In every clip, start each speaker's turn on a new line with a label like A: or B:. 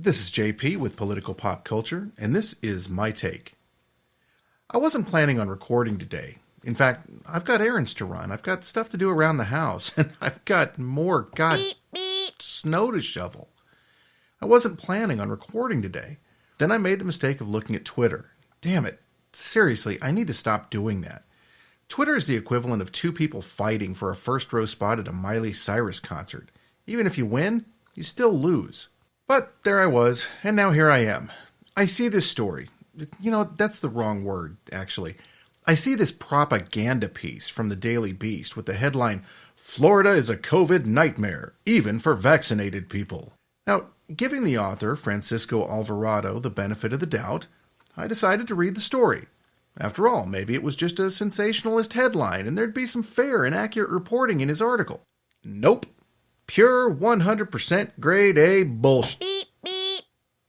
A: This is JP with Political Pop Culture, and this is my take. I wasn't planning on recording today. In fact, I've got errands to run. I've got stuff to do around the house, and I've got more snow to shovel. I wasn't planning on recording today. Then I made the mistake of looking at Twitter. Damn it. Seriously, I need to stop doing that. Twitter is the equivalent of two people fighting for a first row spot at a Miley Cyrus concert. Even if you win, you still lose. But there I was, and now here I am. I see this story. That's the wrong word, actually. I see this propaganda piece from the Daily Beast with the headline, "Florida is a COVID nightmare, even for vaccinated people." Now, giving the author, Francisco Alvarado, the benefit of the doubt, I decided to read the story. After all, maybe it was just a sensationalist headline and there'd be some fair and accurate reporting in his article. Nope. Pure 100% grade A bullshit.
B: Beep, beep.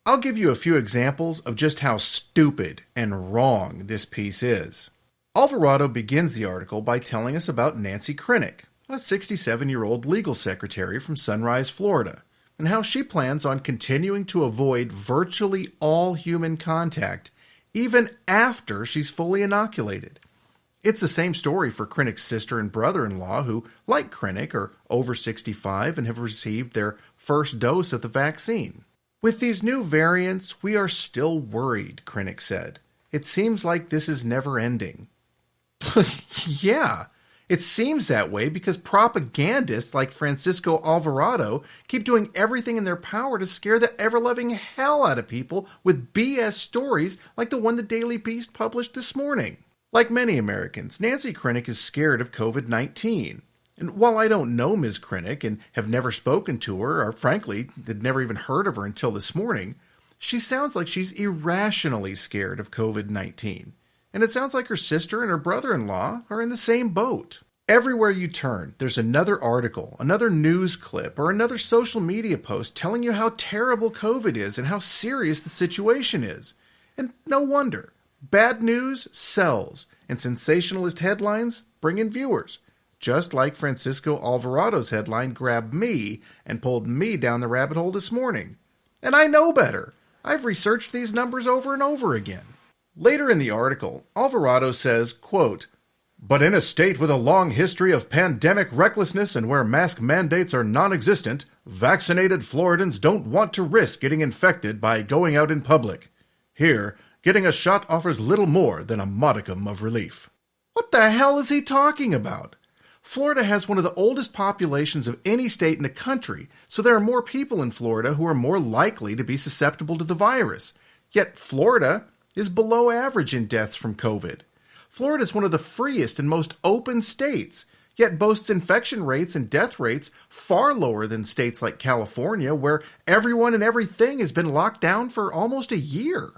A: I'll give you a few examples of just how stupid and wrong this piece is. Alvarado begins the article by telling us about Nancy Krinick, a 67-year-old legal secretary from Sunrise, Florida, and how she plans on continuing to avoid virtually all human contact even after she's fully inoculated. It's the same story for Krinick's sister and brother-in-law who, like Krinick, are over 65 and have received their first dose of the vaccine. "With these new variants, we are still worried," Krinick said. "It seems like this is never ending." Yeah, it seems that way because propagandists like Francisco Alvarado keep doing everything in their power to scare the ever-loving hell out of people with BS stories like the one the Daily Beast published this morning. Like many Americans, Nancy Krinick is scared of COVID-19. And while I don't know Ms. Krinick and have never spoken to her, or frankly, had never even heard of her until this morning, she sounds like she's irrationally scared of COVID-19. And it sounds like her sister and her brother-in-law are in the same boat. Everywhere you turn, there's another article, another news clip, or another social media post telling you how terrible COVID is and how serious the situation is. And no wonder. Bad news sells, and sensationalist headlines bring in viewers. Just like Francisco Alvarado's headline grabbed me and pulled me down the rabbit hole this morning. And I know better. I've researched these numbers over and over again. Later in the article, Alvarado says, quote, "But in a state with a long history of pandemic recklessness and where mask mandates are non-existent, vaccinated Floridans don't want to risk getting infected by going out in public. Here, getting a shot offers little more than a modicum of relief." What the hell is he talking about? Florida has one of the oldest populations of any state in the country, so there are more people in Florida who are more likely to be susceptible to the virus. Yet Florida is below average in deaths from COVID. Florida is one of the freest and most open states, yet boasts infection rates and death rates far lower than states like California, where everyone and everything has been locked down for almost a year.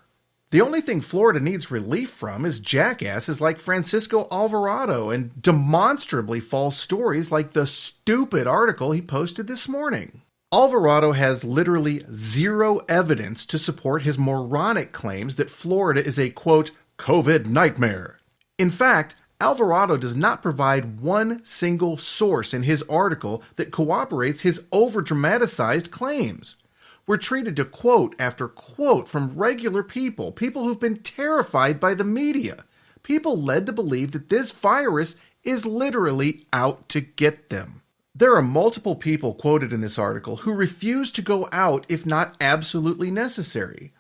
A: The only thing Florida needs relief from is jackasses like Francisco Alvarado and demonstrably false stories like the stupid article he posted this morning. Alvarado has literally zero evidence to support his moronic claims that Florida is a, quote, COVID nightmare. In fact, Alvarado does not provide one single source in his article that corroborates his over-dramatized claims. We're treated to quote after quote from regular people who've been terrified by the media, people led to believe that this virus is literally out to get them. There are multiple people quoted in this article who refuse to go out if not absolutely necessary.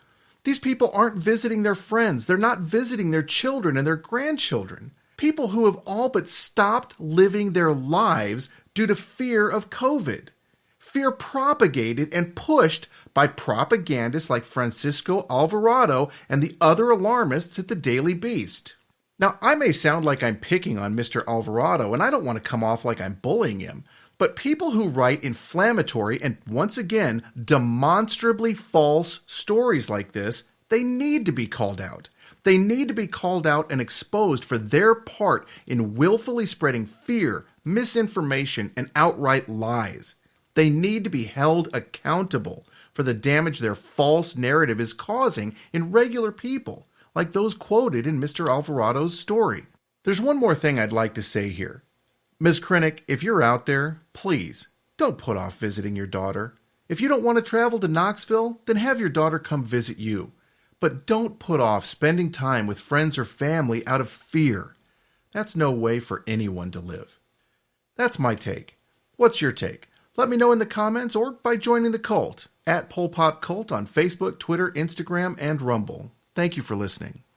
A: These people aren't visiting their friends, they're not visiting their children and their grandchildren. People who have all but stopped living their lives due to fear of COVID. Fear propagated and pushed by propagandists like Francisco Alvarado and the other alarmists at the Daily Beast. Now, I may sound like I'm picking on Mr. Alvarado, and I don't want to come off like I'm bullying him, but people who write inflammatory and, once again, demonstrably false stories like this, they need to be called out. They need to be called out and exposed for their part in willfully spreading fear, misinformation, and outright lies. They need to be held accountable for the damage their false narrative is causing in regular people, like those quoted in Mr. Alvarado's story. There's one more thing I'd like to say here. Ms. Krinick, if you're out there, please, don't put off visiting your daughter. If you don't want to travel to Knoxville, then have your daughter come visit you. But don't put off spending time with friends or family out of fear. That's no way for anyone to live. That's my take. What's your take? Let me know in the comments or by joining the cult at Pol Pot Cult on Facebook, Twitter, Instagram, and Rumble. Thank you for listening.